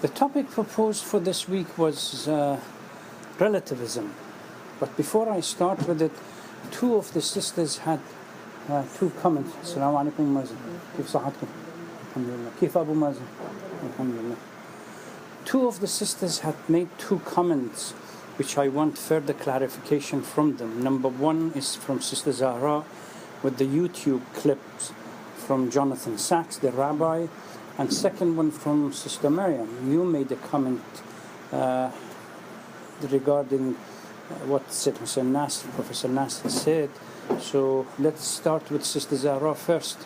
The topic proposed for this week was relativism. But before I start with it, two of the sisters had two comments. Assalamu alaikum Mazen. Kif sahatkum? Alhamdulillah. Kif Abu Mazen? Alhamdulillah. Two of the sisters had made two comments which I want further clarification from them. Number one is from Sister Zahra with the YouTube clips from Jonathan Sacks, the rabbi, and second one from Sister Maryam. You made a comment regarding what Professor Nasr said. So let's start with Sister Zahra first.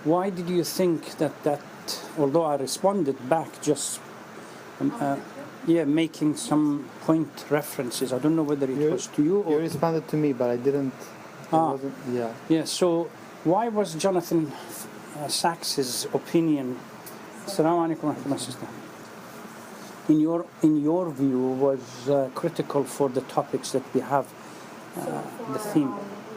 Why did you think that although I responded back just making some point references, I don't know whether it was to you or... You responded to me, but I didn't... Yeah, so why was Jonathan Sacks's opinion, Assalamu alaikum wa rahmatullah, sister, in your view, was critical for the topics that we have, the theme?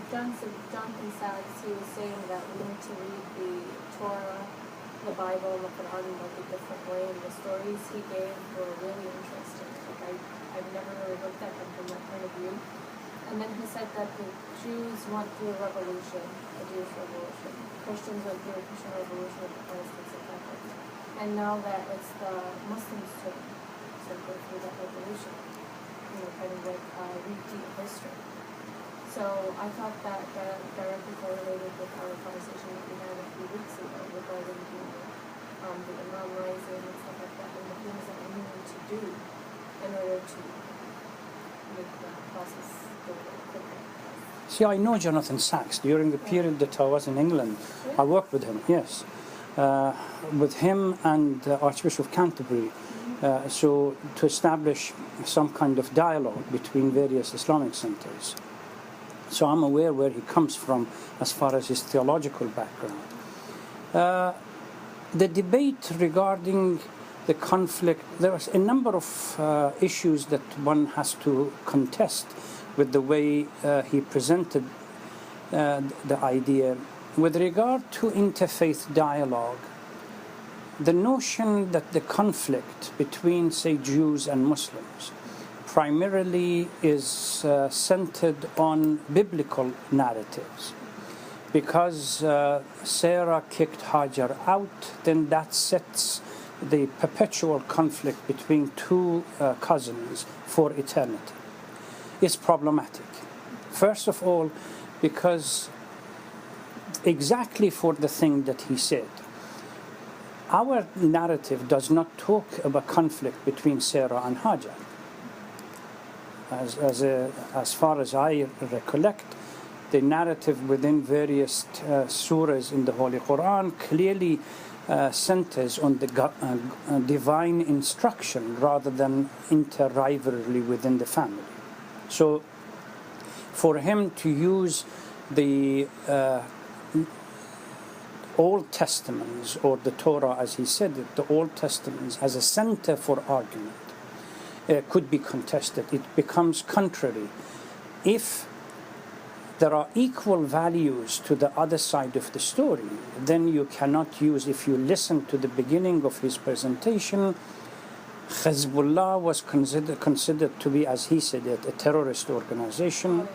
Jonathan Sacks, he was saying that we need to read the Torah, the Bible, and the Quran in like a different way, and the stories he gave were really interesting. Like I've never really looked at them from that point of view. And then he said that the Jews went through a revolution, a Jewish revolution. Christians went through a Christian revolution with the Protestants and Catholics. And now that it's the Muslims' turn to go through that revolution, kind of like repeat history. So I thought that directly correlated with our conversation that we had a few weeks ago regarding the Imam rising and stuff like that, and the things that we need to do in order to make the process go quicker. See, I know Jonathan Sacks. During the period that I was in England, I worked with him, yes. With him and Archbishop of Canterbury. So to establish some kind of dialogue between various Islamic centers. So I'm aware where he comes from as far as his theological background. The debate regarding the conflict, there was a number of issues that one has to contest with the way he presented the idea. With regard to interfaith dialogue, the notion that the conflict between, say, Jews and Muslims primarily is centered on biblical narratives. Because Sarah kicked Hajar out, then that sets the perpetual conflict between two cousins for eternity. It's problematic. First of all, because exactly for the thing that he said. Our narrative does not talk about conflict between Sarah and Hajar. As far as I recollect, the narrative within various surahs in the Holy Quran clearly centers on the divine instruction rather than inter-rivalry within the family. So for him to use the Old Testaments, or the Torah as he said it, the Old Testaments as a center for argument, could be contested. It becomes contrary. If there are equal values to the other side of the story, then you cannot use, if you listen to the beginning of his presentation, Hezbollah was considered to be, as he said it, a terrorist organization.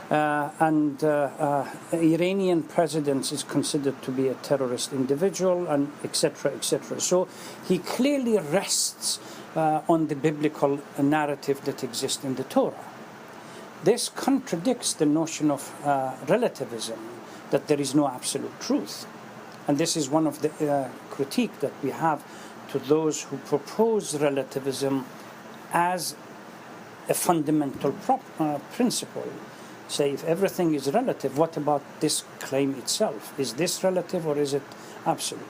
And Iranian president is considered to be a terrorist individual, and etc., etc. So he clearly rests on the biblical narrative that exists in the Torah. This contradicts the notion of relativism, that there is no absolute truth. And this is one of the critique that we have to those who propose relativism as a fundamental principle. Say, if everything is relative, what about this claim itself? Is this relative or is it absolute?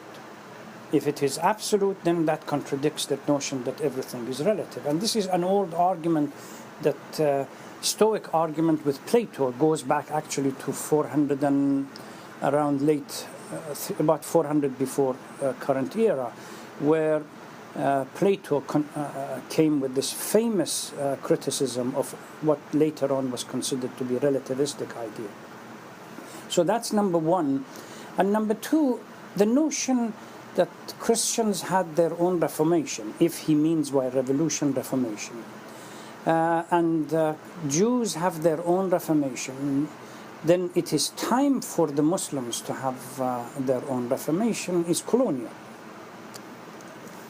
If it is absolute, then that contradicts that notion that everything is relative. And this is an old argument that Stoic argument with Plato goes back actually to 400 and around about 400 before current era, where Plato came with this famous criticism of what later on was considered to be relativistic idea. So that's number one. And number two, the notion that Christians had their own Reformation, if he means by revolution, Reformation. And Jews have their own Reformation, then it is time for the Muslims to have their own Reformation is colonial.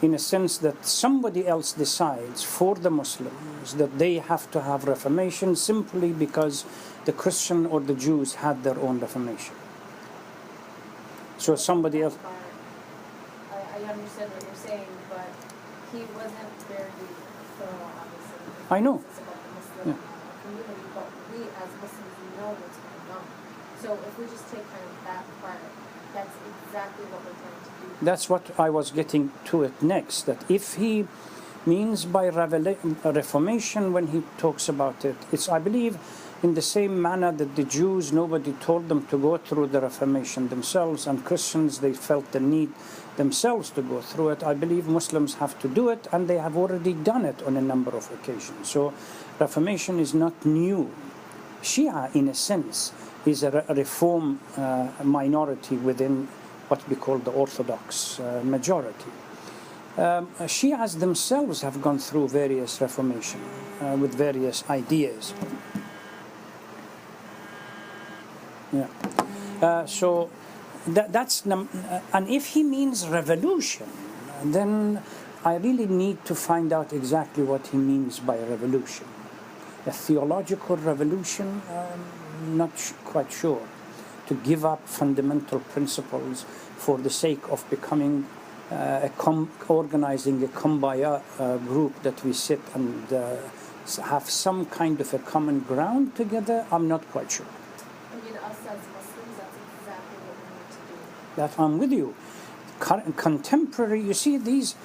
In a sense that somebody else decides for the Muslims that they have to have Reformation simply because the Christian or the Jews had their own Reformation. So somebody else... I understand what you're saying, but he wasn't very thorough, obviously. I know. It's about the Muslim community, but we as Muslims know what's going on. So if we just take kind of that part, that's exactly what we're trying to do. That's what I was getting to it next, that if he means by Reformation when he talks about it, it's, I believe, in the same manner that the Jews, nobody told them to go through the Reformation themselves, and Christians, they felt the need themselves to go through it. I believe Muslims have to do it, and they have already done it on a number of occasions. So Reformation is not new. Shia, in a sense, is a reform minority within what we call the Orthodox majority. Shias themselves have gone through various Reformation with various ideas. Yeah. So that's and if he means revolution, then I really need to find out exactly what he means by revolution. A theological revolution, not quite sure. To give up fundamental principles for the sake of becoming organizing a kumbaya group that we sit and have some kind of a common ground together, I'm not quite sure. Us as Muslims, that's exactly what we need to do. That I'm with you. Contemporary, you see, these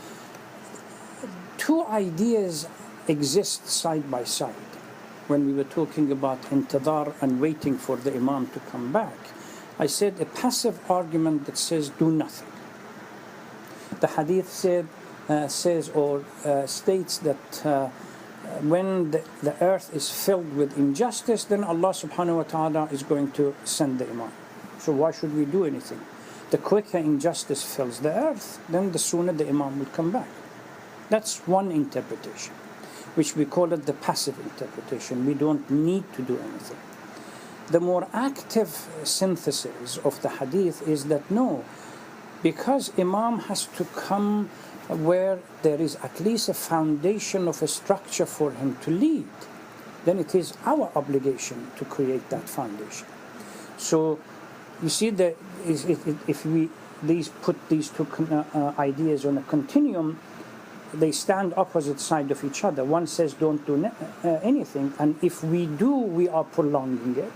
two ideas exist side by side. When we were talking about intidar and waiting for the Imam to come back, I said a passive argument that says do nothing. The hadith says or states that when the earth is filled with injustice, then Allah subhanahu wa ta'ala is going to send the Imam. So why should we do anything? The quicker injustice fills the earth, then the sooner the Imam will come back. That's one interpretation, which we call it the passive interpretation. We don't need to do anything. The more active synthesis of the hadith is that no, because Imam has to come where there is at least a foundation of a structure for him to lead, then it is our obligation to create that foundation. So you see that if we put these two ideas on a continuum, they stand opposite sides of each other. One says don't do anything, and if we do, we are prolonging it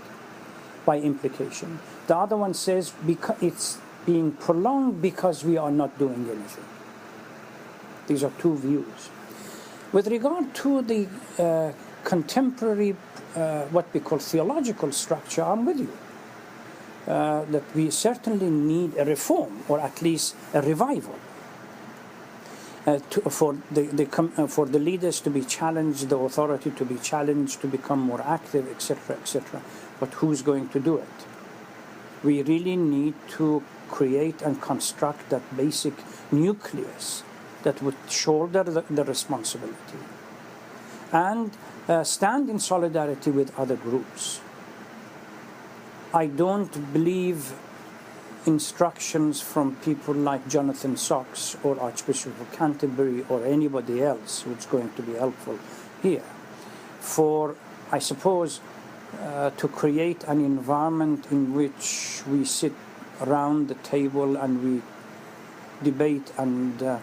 by implication. The other one says it's being prolonged because we are not doing anything. These are two views. With regard to the contemporary, what we call theological structure, I'm with you. That we certainly need a reform, or at least a revival. For the leaders to be challenged, the authority to be challenged, to become more active, etc., etc. But who's going to do it? We really need to create and construct that basic nucleus that would shoulder the responsibility and stand in solidarity with other groups. I don't believe instructions from people like Jonathan Sachs or Archbishop of Canterbury or anybody else who's going to be helpful here. For, I suppose, to create an environment in which we sit around the table and we debate and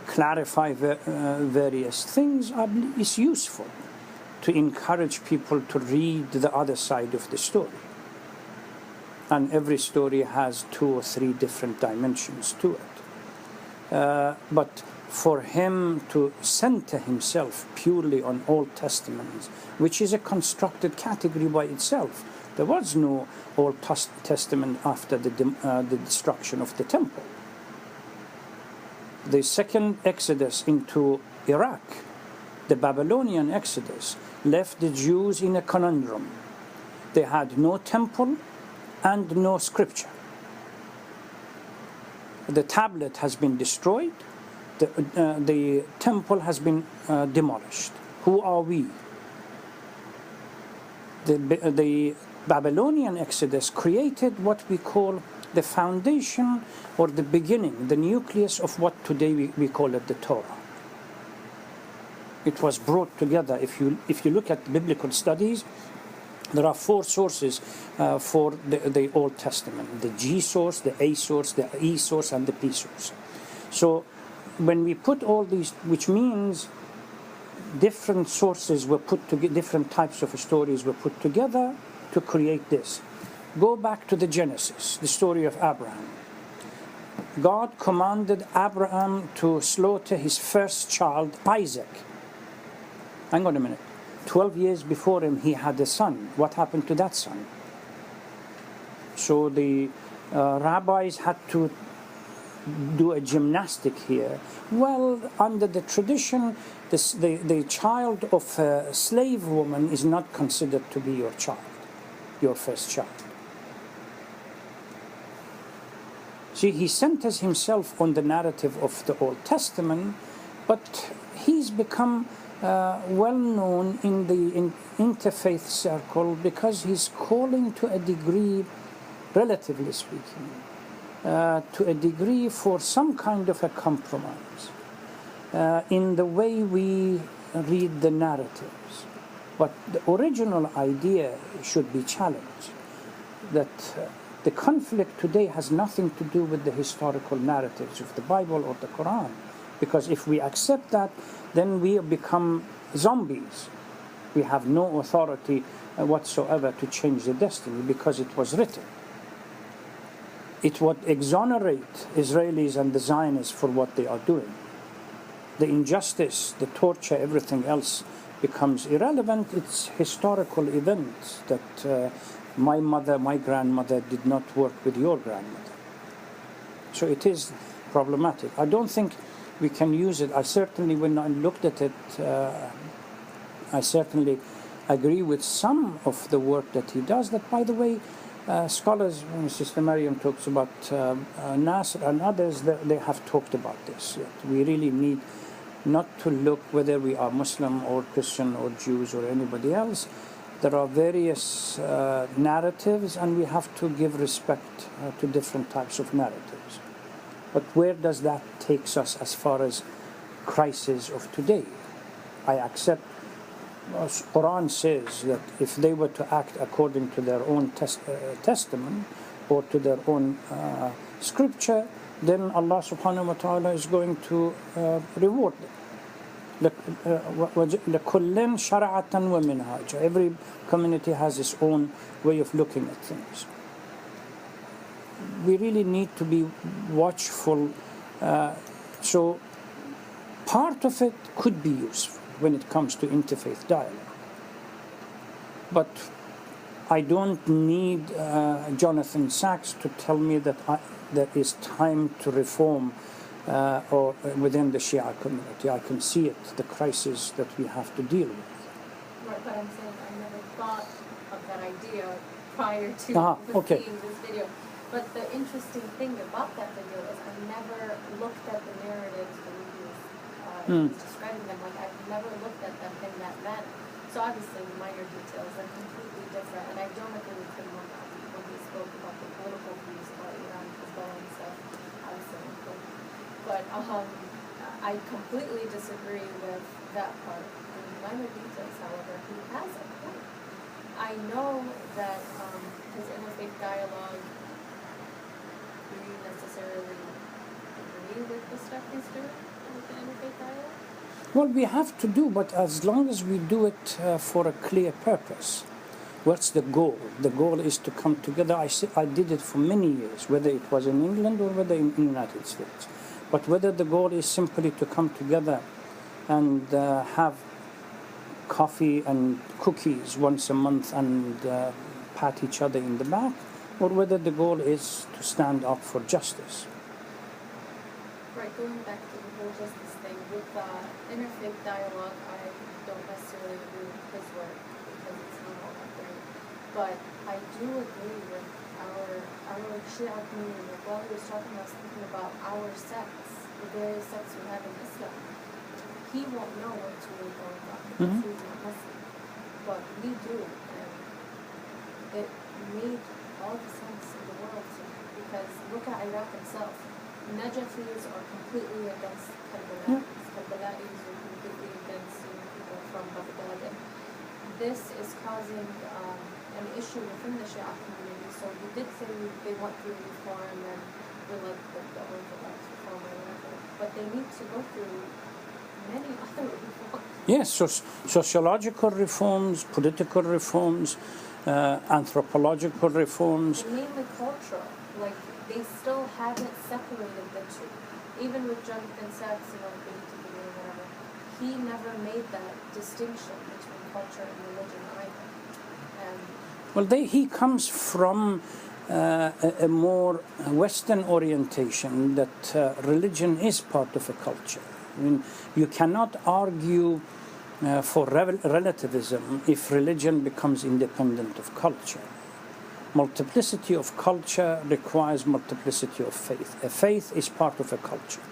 clarify various things is useful to encourage people to read the other side of the story. And every story has 2 or 3 different dimensions to it. But for him to center himself purely on Old Testament, which is a constructed category by itself, there was no Old Testament after the destruction of the temple. The second exodus into Iraq, the Babylonian exodus, left the Jews in a conundrum. They had no temple and no scripture. the tablet has been destroyed, the temple has been demolished. Who are we? The Babylonian Exodus created what we call the foundation or the beginning, the nucleus of what today we call it the Torah. It was brought together. If you look at biblical studies, there are 4 sources for the Old Testament: the G source, the A source, the E source, and the P source. So when we put all these, which means different sources were put together, different types of stories were put together to create this. Go back to the Genesis, the story of Abraham. God commanded Abraham to slaughter his first child, Isaac. Hang on a minute. 12 years before him, he had a son. What happened to that son? So the rabbis had to do a gymnastic here. Well, under the tradition, the child of a slave woman is not considered to be your child, your first child. See, he centers himself on the narrative of the Old Testament, but he's become well known in the interfaith circle because he's calling to a degree, relatively speaking, to a degree for some kind of a compromise in the way we read the narratives. But the original idea should be challenged, that the conflict today has nothing to do with the historical narratives of the Bible or the Quran. Because if we accept that, then we become zombies. We have no authority whatsoever to change the destiny because it was written. It would exonerate Israelis and the Zionists for what they are doing. The injustice, the torture, everything else becomes irrelevant. It's historical events that my mother, my grandmother did not work with your grandmother. So it is problematic. I don't think we can use it. I certainly, when I looked at it, I certainly agree with some of the work that he does. That, by the way, scholars, when Sister Mariam talks about Nasr and others, they have talked about this. That we really need not to look whether we are Muslim or Christian or Jews or anybody else. There are various narratives, and we have to give respect to different types of narratives. But where does that take us as far as crisis of today? I accept, Quran says that if they were to act according to their own testament or to their own scripture, then Allah subhanahu wa ta'ala is going to reward them. لَكُلٍّ شَرَعَةً وَمِنْهَاجًا. Every community has its own way of looking at things. We really need to be watchful. So part of it could be useful when it comes to interfaith dialogue. But I don't need Jonathan Sacks to tell me that there is time to reform or within the Shia community. I can see it, the crisis that we have to deal with. Right, but I'm saying I never thought of that idea prior to seeing this video. But the interesting thing about that video is I never looked at the narratives when he was describing them. Like, I've never looked at them in that manner. So obviously minor details are completely different, and I don't agree with him when he spoke about the political views about Iran, Hezbollah, and stuff. Obviously, but I completely disagree with that part. In minor details, however, he has a point. I know that his interfaith dialogue, do you necessarily agree with the stuff he's doing with the interfaith dialogue? Well, we have to do, but as long as we do it for a clear purpose. What's the goal? The goal is to come together. I did it for many years, whether it was in England or whether in the United States. But whether the goal is simply to come together and have coffee and cookies once a month and pat each other in the back, or whether the goal is to stand up for justice. Right, going back to the whole justice thing, with interfaith dialogue, I don't necessarily agree with his work because it's not all that great. But I do agree with our Shia community, like while he was talking, I was thinking about our sects, the various sects we have in Islam. He won't know what's really going on because he's not Muslim, but we do, and it made all the sense in the world to me, because look at Iraq itself. Najafis are completely against Karbala. Karbalais are completely against people from Baghdad, and this is causing an issue within the Shia community. So he did say they want to reform, and we're like the Orthodox reform or whatever, but they need to go through many other reforms. Yes, so sociological reforms, political reforms, anthropological reforms. And mainly cultural. Like, they still haven't separated the two. Even with Jonathan Sachs, or whatever, he never made that distinction between culture and religion either. Well, he comes from a more Western orientation that religion is part of a culture. I mean, you cannot argue for relativism if religion becomes independent of culture. Multiplicity of culture requires multiplicity of faith. A faith is part of a culture.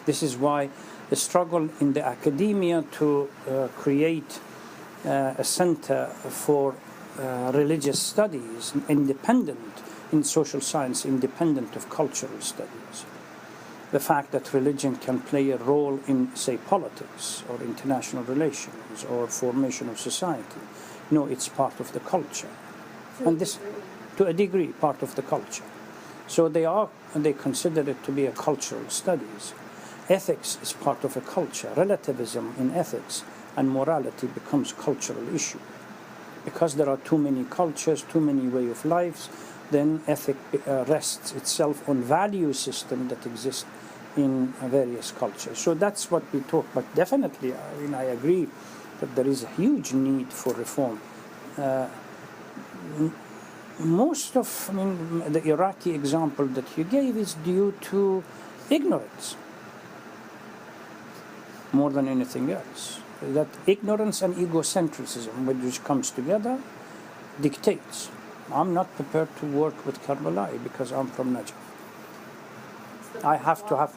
This is why the struggle in the academia to create a center for religious studies, independent in social science, independent of cultural studies. The fact that religion can play a role in, say, politics or international relations or formation of society. No, it's part of the culture. And this, to a degree, part of the culture. So they consider it to be a cultural studies. Ethics is part of a culture. Relativism in ethics and morality becomes cultural issue. Because there are too many cultures, too many way of lives, then ethic rests itself on value system that exists in various cultures. So that's what we talk. But definitely, I agree that there is a huge need for reform. Most of, the Iraqi example that you gave is due to ignorance more than anything else. That ignorance and egocentrism, which comes together, dictates. I'm not prepared to work with Karbala because I'm from Najaf. I have to have,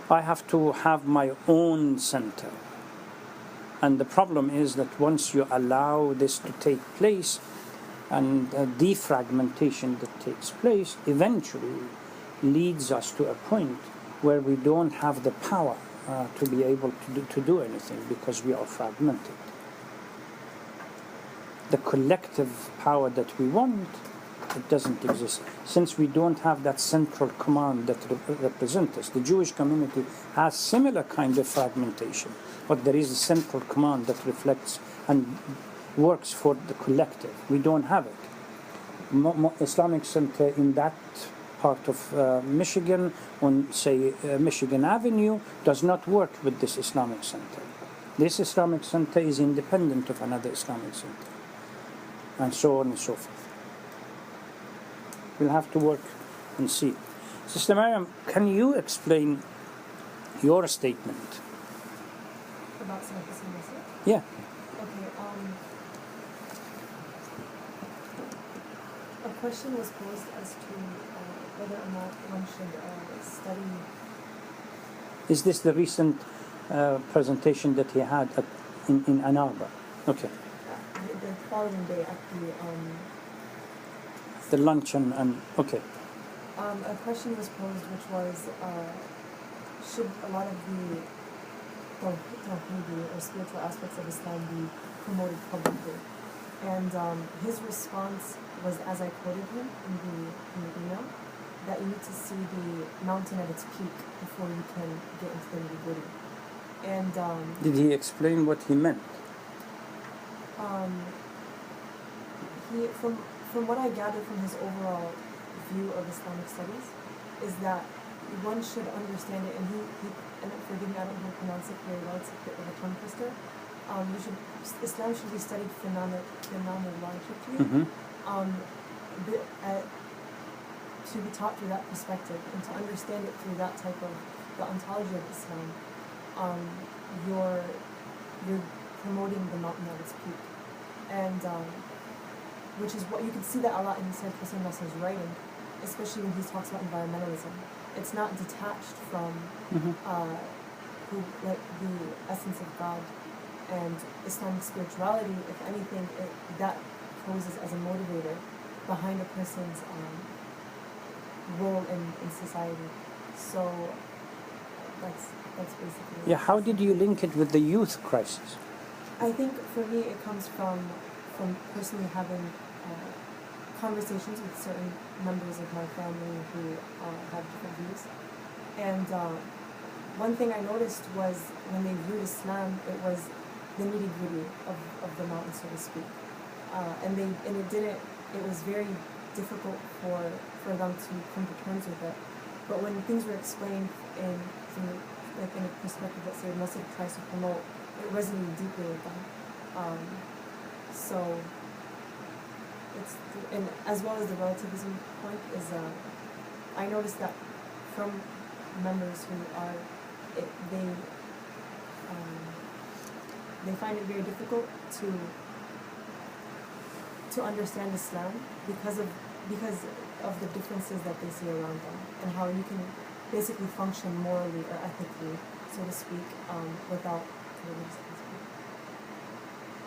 I have to have my own center. And the problem is that once you allow this to take place, and defragmentation that takes place eventually leads us to a point where we don't have the power to be able to do anything because we are fragmented. The collective power that we want, it doesn't exist. Since we don't have that central command that represents us, the Jewish community has similar kind of fragmentation, but there is a central command that reflects and works for the collective. We don't have it. Islamic Center in that part of Michigan, on say Michigan Avenue, does not work with this Islamic Center. This Islamic Center is independent of another Islamic Center, and so on and so forth. We'll have to work and see. Sister Mariam, can you explain your statement? About Salafi? Yeah. Okay. A question was posed as to whether or not one should study. Is this the recent presentation that he had in Ann Arbor? Okay. The following day at the luncheon and okay. A question was posed, which was, should a lot of the tawhidi or spiritual aspects of Islam be promoted publicly? And his response was, as I quoted him in the email, that you need to see the mountain at its peak before you can get into the nitty-gritty. And did he explain what he meant? From what I gathered from his overall view of Islamic studies, is that one should understand it, and and forgive me, I don't know how to pronounce it very well, it's a bit of a tongue twister. Islam should be studied phenomenologically, to be taught through that perspective, and to understand it through that type of the ontology of Islam. You're promoting the mountain at its peak, and which is what you can see that a lot in Sayyid Hussein Nasr's writing, especially when he talks about environmentalism. It's not detached from the essence of God and Islamic spirituality. If anything, that poses as a motivator behind a person's role in society. So that's basically. Yeah, how did you link it with the youth crisis? I think for me it comes from personally having conversations with certain members of my family who have different views. And one thing I noticed was when they viewed Islam, it was the nitty-gritty of the mountain, so to speak. It was very difficult for them to come to terms with it. But when things were explained in a perspective that Sayyid Nasr tries to promote, it resonated deeply with them. So and as well as the relativism point is, I noticed that from members who are, they find it very difficult to understand Islam because of the differences that they see around them and how you can basically function morally or ethically, so to speak, without religious aspect.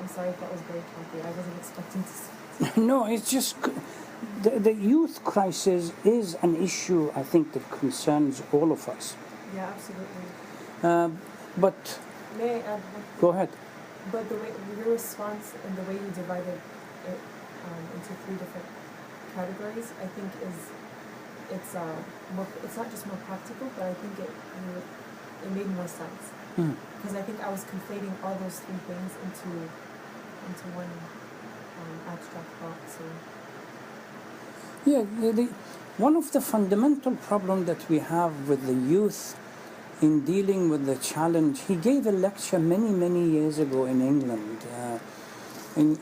I'm sorry if that was very choppy. I wasn't expecting to say. No, it's just the youth crisis is an issue, I think, that concerns all of us. Yeah, absolutely. But may I add one thing? Go ahead. But your response and the way you divided it into 3 different categories, I think it's not just more practical, but I think it made more sense. Because I think I was conflating all those 3 things into one abstract thought. So yeah, one of the fundamental problems that we have with the youth in dealing with the challenge, he gave a lecture many years ago in England, in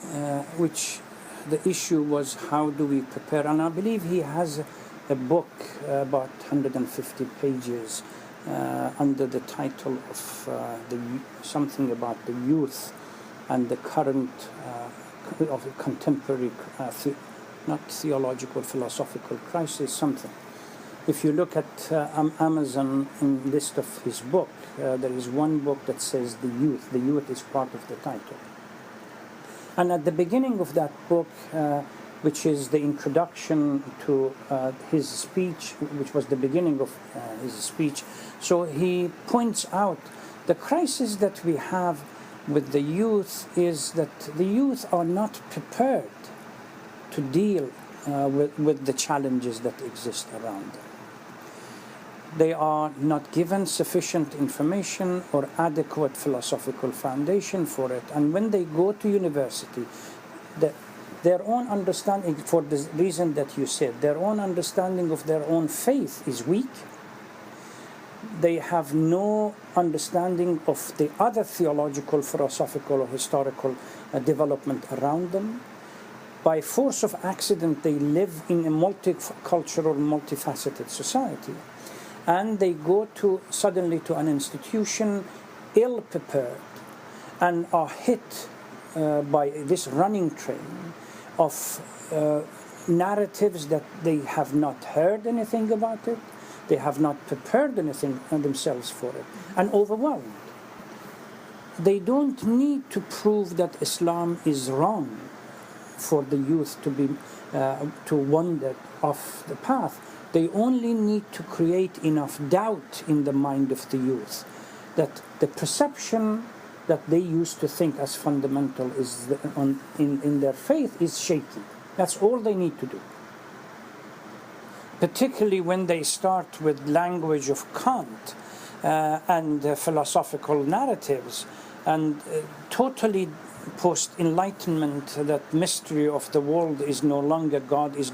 which the issue was how do we prepare, and I believe he has a book about 150 pages under the title of something about the youth and the current of a contemporary, not theological, philosophical crisis, something. If you look at Amazon in list of his book, there is one book that says the youth. The youth is part of the title. And at the beginning of that book, which is the introduction to his speech, which was the beginning of his speech, so he points out the crisis that we have with the youth is that the youth are not prepared to deal with the challenges that exist around them. They are not given sufficient information or adequate philosophical foundation for it. And when they go to university, their own understanding, for the reason that you said, their own understanding of their own faith is weak. They have no understanding of the other theological, philosophical, or historical development around them. By force of accident, they live in a multicultural, multifaceted society. And they go suddenly to an institution ill-prepared and are hit by this running train of narratives that they have not heard anything about it, they have not prepared anything themselves for it, and overwhelmed. They don't need to prove that Islam is wrong for the youth to wander off the path. They only need to create enough doubt in the mind of the youth that the perception that they used to think as fundamental in their faith is shaky. That's all they need to do. Particularly when they start with language of Kant and philosophical narratives and totally post-enlightenment, that mystery of the world is no longer, God is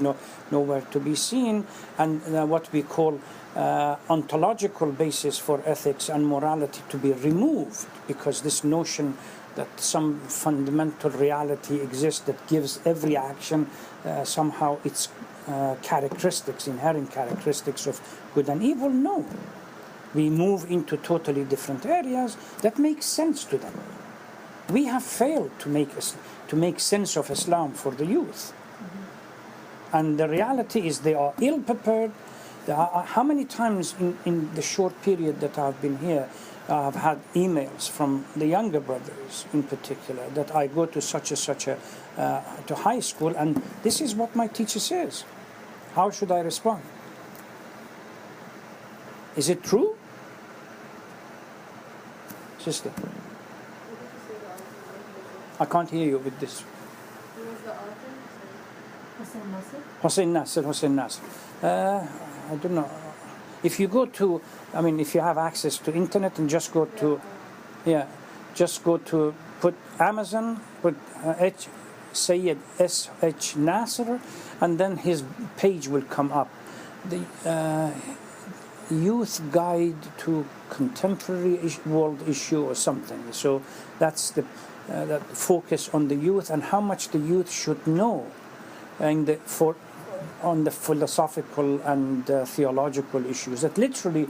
nowhere to be seen, and what we call ontological basis for ethics and morality to be removed, because this notion that some fundamental reality exists that gives every action somehow its characteristics, inherent characteristics of good and evil. No. We move into totally different areas that make sense to them. We have failed to make sense of Islam for the youth. And the reality is they are ill prepared. How many times in the short period that I've been here, I've had emails from the younger brothers in particular that I go to such a to high school, and this is what my teacher says. How should I respond? Is it true? Sister, I can't hear you with this. Who was the author? Hussein Nasser. Hussein Nasser. I don't know. If you go to, I mean, if you have access to internet and just go to, just go to put Amazon, put Sayyid S.H. Nasser, and then his page will come up. The Youth Guide to Contemporary World Issue or something. So that's the that focus on the youth and how much the youth should know and on the philosophical and theological issues. That literally,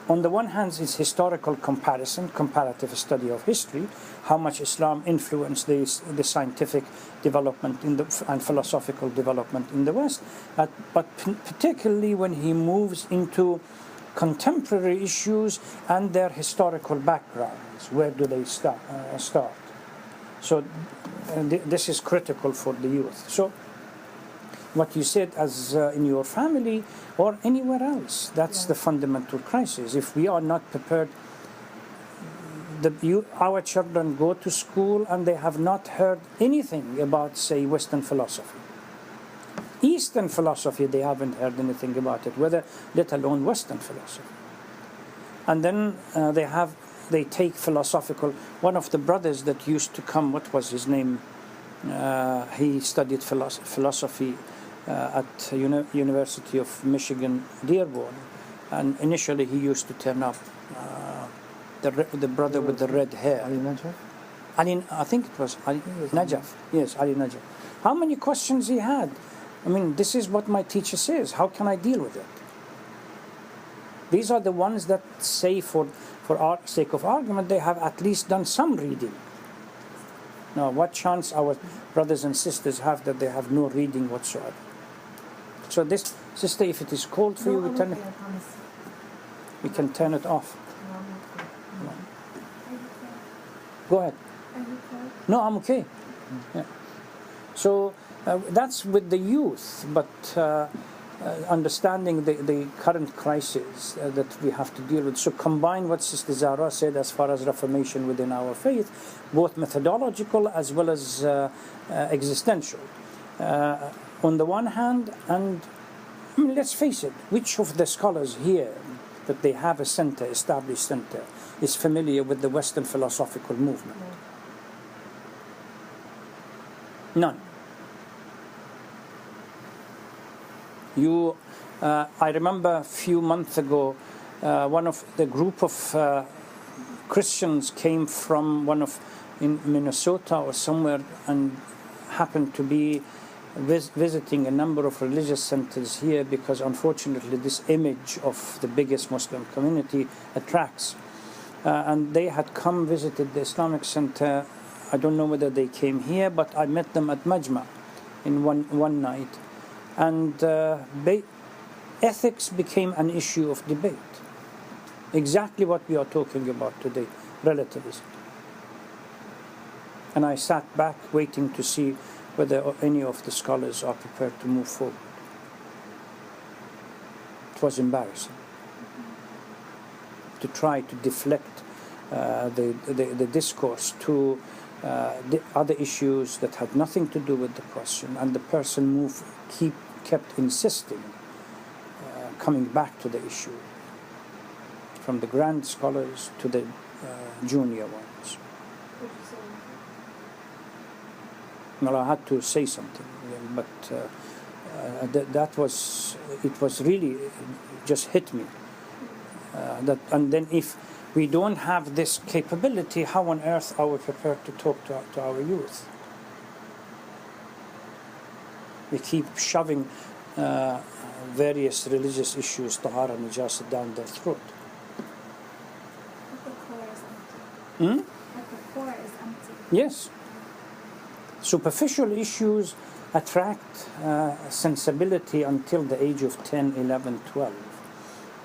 on the one hand, is historical comparison, comparative study of history, how much Islam influenced the scientific development and philosophical development in the West, but particularly when he moves into contemporary issues and their historical backgrounds. Where do they start? So this is critical for the youth. So what you said as in your family or anywhere else, that's the fundamental crisis. If we are not prepared, our children go to school and they have not heard anything about, say, Western philosophy. Eastern philosophy, they haven't heard anything about it, let alone Western philosophy. And then they take philosophical. One of the brothers that used to come, what was his name? He studied philosophy at University of Michigan, Dearborn, and initially he used to turn up. The brother with the red hair. Ali Najaf? I think it was Ali Najaf. Yes, Ali Najaf. How many questions he had? I mean, this is what my teacher says. How can I deal with it? These are the ones that say, for our sake of argument, they have at least done some reading. Now, what chance our brothers and sisters have that they have no reading whatsoever? So this, sister, if it is cold for you, we can turn it off. Go ahead. No, I'm okay. Yeah. So that's with the youth, but understanding the current crisis that we have to deal with. So combine what Sister Zahra said as far as reformation within our faith, both methodological as well as existential. On the one hand, and I mean, let's face it, which of the scholars here that they have a center, established center, is familiar with the Western philosophical movement? None. I remember a few months ago, one of the group of Christians came from in Minnesota or somewhere and happened to be visiting a number of religious centers here because unfortunately this image of the biggest Muslim community attracts. And they had visited the Islamic Center. I don't know whether they came here, but I met them at Majma in one night. And ethics became an issue of debate. Exactly what we are talking about today, relativism. And I sat back waiting to see whether any of the scholars are prepared to move forward. It was embarrassing to try to deflect the discourse to the other issues that had nothing to do with the question, and the person kept insisting coming back to the issue, from the grand scholars to the junior ones. Well, I had to say something, but it was really just hit me. And then if we don't have this capability, how on earth are we prepared to talk to our youth? We keep shoving various religious issues, tahara, najasa, down their throat. But the core is empty. But the core is empty. Yes. Superficial issues attract sensibility until the age of 10, 11, 12.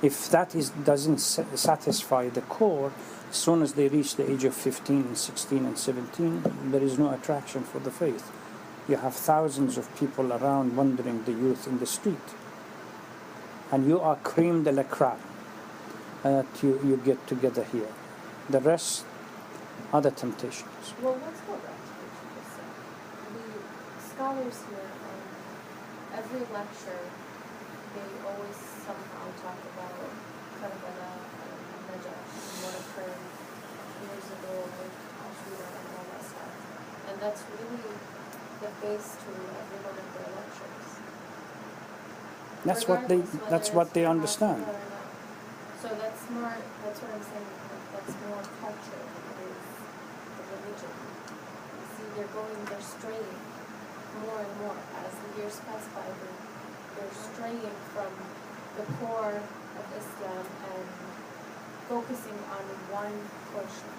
If that doesn't satisfy the core, as soon as they reach the age of 15 and 16 and 17, there is no attraction for the faith. You have thousands of people around wandering the youth in the street. And you are cream de la creme that you get together here. The rest are the temptations. Well, let's go back to what you just said. The scholars here, every lecture, they always somehow talk about Karbala and Najash and what occurred years ago with Ashura and all that stuff. And that's really the base to every one of their lectures. That's what they understand. So that's more, that's what I'm saying, that's more culture than it is the religion. You see, they're straying more and more as the years pass by. They're straying from the core of Islam and focusing on one portion.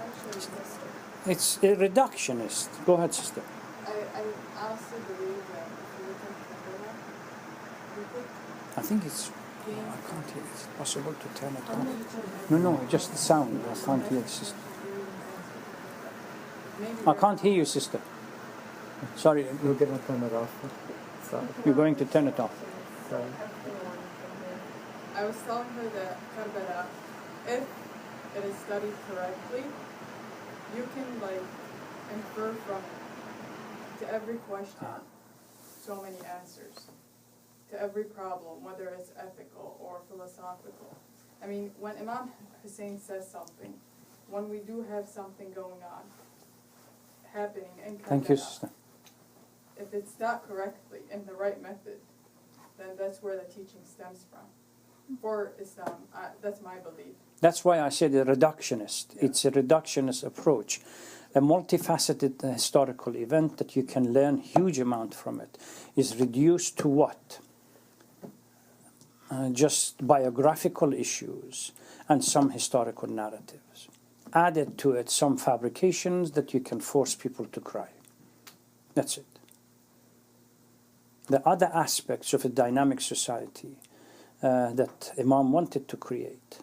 Actually, sister. It's a reductionist. Go ahead, sister. I also believe that if you look at Kabbalah, I think it's... I can't hear. Is it possible to turn it off? No, just the sound. I can't hear the sister. I can't hear you, sister. Sorry. You're going to turn it off. Sorry. You're going to turn it off. Sorry. I was telling her that Kabbalah, if it is studied correctly, you can infer from it to every question so many answers. To every problem, whether it's ethical or philosophical. I mean, when Imam Hussein says something, when we do have something going on, happening in Karbala, Thank you, sister. if it's taught correctly in the right method, then that's where the teaching stems from. For Islam, that's my belief. That's why I said a reductionist. Yeah. It's a reductionist approach. A multifaceted historical event that you can learn huge amount from it is reduced to what? Just biographical issues and some historical narratives. Added to it some fabrications that you can force people to cry. That's it. The other aspects of a dynamic society that Imam wanted to create,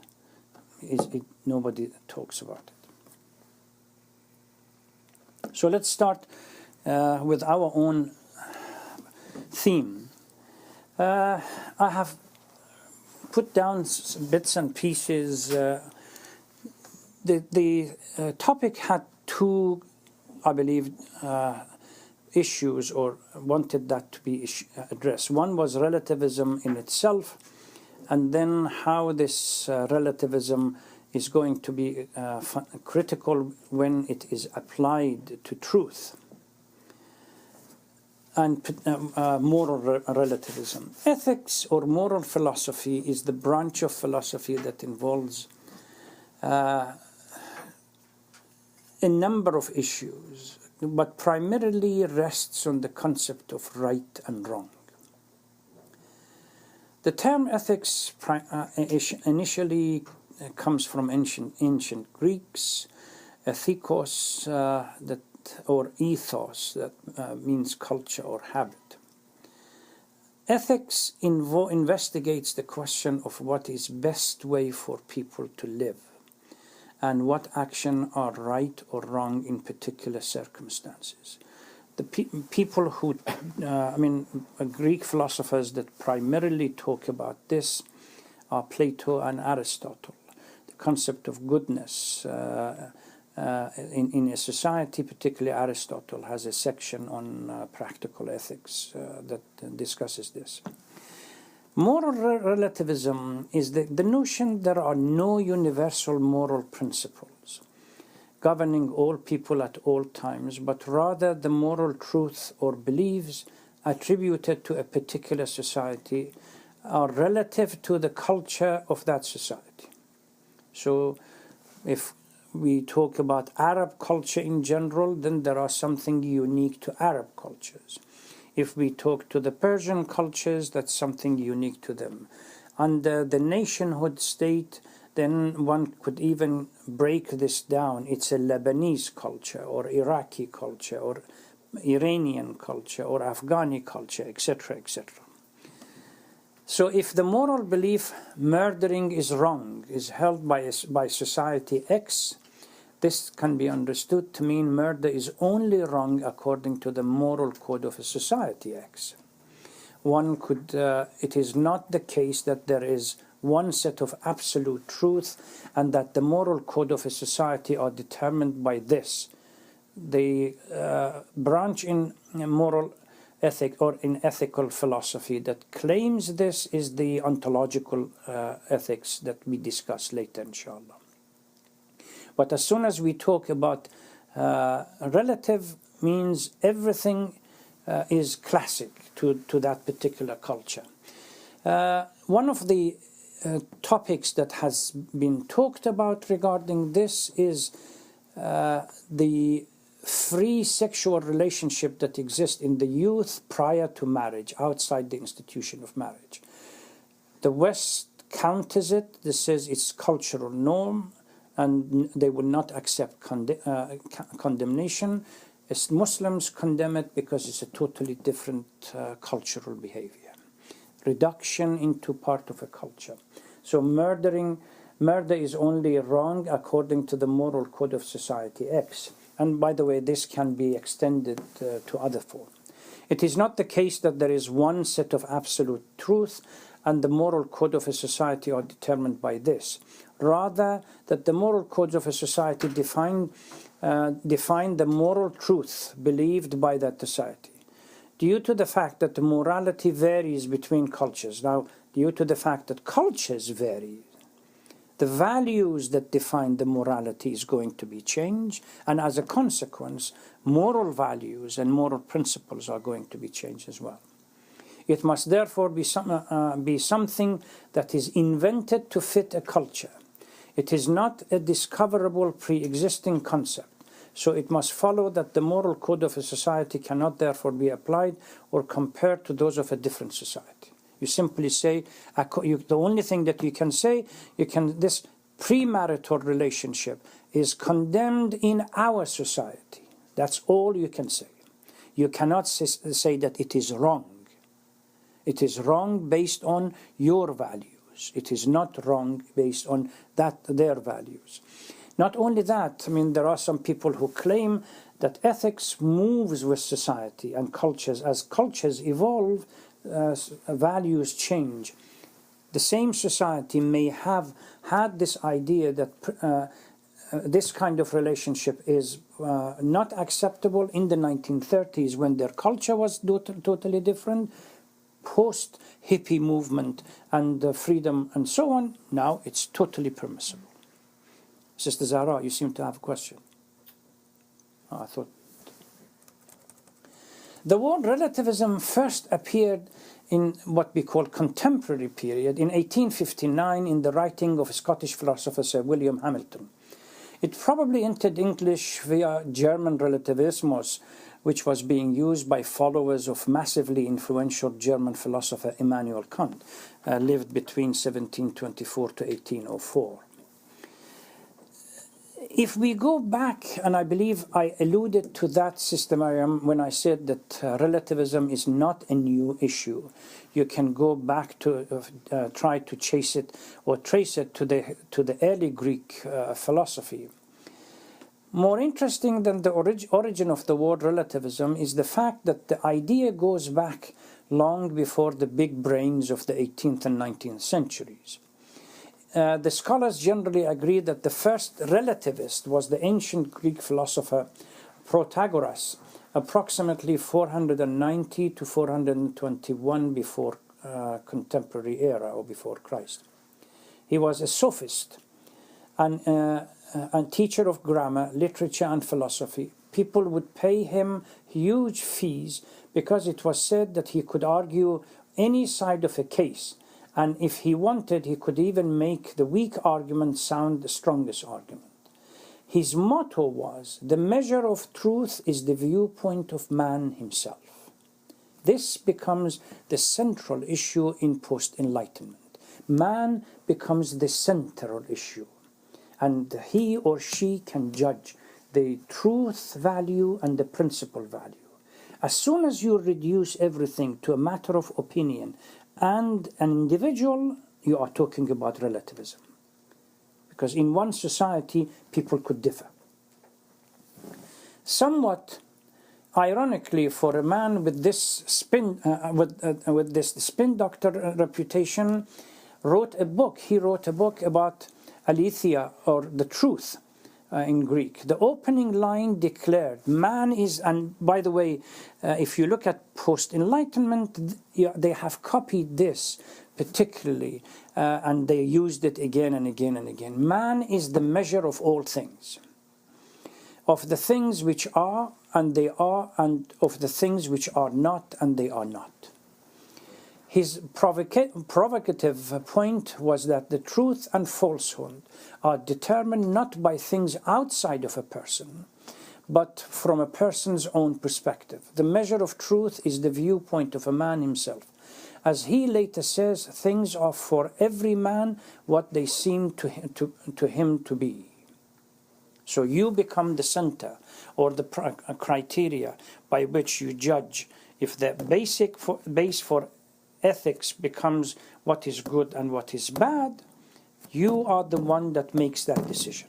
nobody talks about it. So let's start with our own theme. I have put down bits and pieces. The topic had two, I believe, issues, or wanted that to be addressed. One was relativism in itself, and then how this relativism is going to be critical when it is applied to truth. And moral relativism. Ethics or moral philosophy is the branch of philosophy that involves a number of issues, but primarily rests on the concept of right and wrong. The term ethics initially comes from ancient Greeks, ethikos, or ethos, that means culture or habit. Ethics investigates the question of what is best way for people to live and what action are right or wrong in particular circumstances. The people who, Greek philosophers that primarily talk about this are Plato and Aristotle. The concept of goodness in a society, particularly Aristotle, has a section on practical ethics that discusses this. Moral relativism is the notion there are no universal moral principles governing all people at all times, but rather the moral truth or beliefs attributed to a particular society are relative to the culture of that society. So if we talk about Arab culture in general, then there are something unique to Arab cultures. If we talk to the Persian cultures, that's something unique to them. Under the nationhood state, then one could even break this down. It's a Lebanese culture or Iraqi culture or Iranian culture or Afghani culture, etc., etc. So if the moral belief murdering is wrong is held by society X, this can be understood to mean murder is only wrong according to the moral code of a society X. It is not the case that there is one set of absolute truth and that the moral code of a society are determined by this. The branch in moral ethic or in ethical philosophy that claims this is the ontological ethics that we discuss later, inshallah. But as soon as we talk about relative, means everything is classic to that particular culture. One of the topics that has been talked about regarding this is the free sexual relationship that exists in the youth prior to marriage, outside the institution of marriage. The West counters it. This says it's cultural norm, and they will not accept condemnation. As Muslims condemn it because it's a totally different cultural behavior. Reduction into part of a culture. So murder is only wrong according to the moral code of society X. And by the way, this can be extended to other forms. It is not the case that there is one set of absolute truth and the moral code of a society are determined by this. Rather, that the moral codes of a society define the moral truth believed by that society. Due to the fact that the morality varies between cultures. Now, due to the fact that cultures vary, the values that define the morality is going to be changed, and as a consequence, moral values and moral principles are going to be changed as well. It must therefore be something that is invented to fit a culture. It is not a discoverable pre-existing concept. So it must follow that the moral code of a society cannot therefore be applied or compared to those of a different society. You simply say, the only thing that you can say, this premarital relationship is condemned in our society. That's all you can say. You cannot say that it is wrong. It is wrong based on your values. It is not wrong based on their values. Not only that, I mean, there are some people who claim that ethics moves with society and cultures. As cultures evolve, values change. The same society may have had this idea that this kind of relationship is not acceptable in the 1930s when their culture was totally different. Post-hippie movement and freedom and so on, now it's totally permissible. Sister Zahra, you seem to have a question. I thought. The word relativism first appeared in what we call contemporary period in 1859 in the writing of Scottish philosopher Sir William Hamilton. It probably entered English via German relativismus, which was being used by followers of massively influential German philosopher Immanuel Kant, lived between 1724 to 1804. If we go back, and I believe I alluded to that, Sister Mariam, when I said that relativism is not a new issue. You can go back to try to chase it or trace it to the early Greek philosophy. More interesting than the origin of the word relativism is the fact that the idea goes back long before the big brains of the 18th and 19th centuries. The scholars generally agree that the first relativist was the ancient Greek philosopher Protagoras, approximately 490 to 421 before contemporary era or before Christ. He was a sophist and teacher of grammar, literature and philosophy. People would pay him huge fees because it was said that he could argue any side of a case. And if he wanted, he could even make the weak argument sound the strongest argument. His motto was, the measure of truth is the viewpoint of man himself. This becomes the central issue in post-enlightenment. Man becomes the central issue. And he or she can judge the truth value and the principle value. As soon as you reduce everything to a matter of opinion and an individual, you are talking about relativism. Because in one society, people could differ. Somewhat ironically, for a man with this this spin doctor reputation, wrote a book. He wrote a book about aletheia, or the truth in Greek. The opening line declared, man is, and by the way, if you look at post-enlightenment, they have copied this particularly, and they used it again and again and again. Man is the measure of all things, of the things which are and they are, and of the things which are not and they are not. His provocative point was that the truth and falsehood are determined not by things outside of a person, but from a person's own perspective. The measure of truth is the viewpoint of a man himself. As he later says, things are for every man what they seem to him to be. So you become the center, or the criteria by which you judge if the base for ethics becomes what is good and what is bad. You are the one that makes that decision,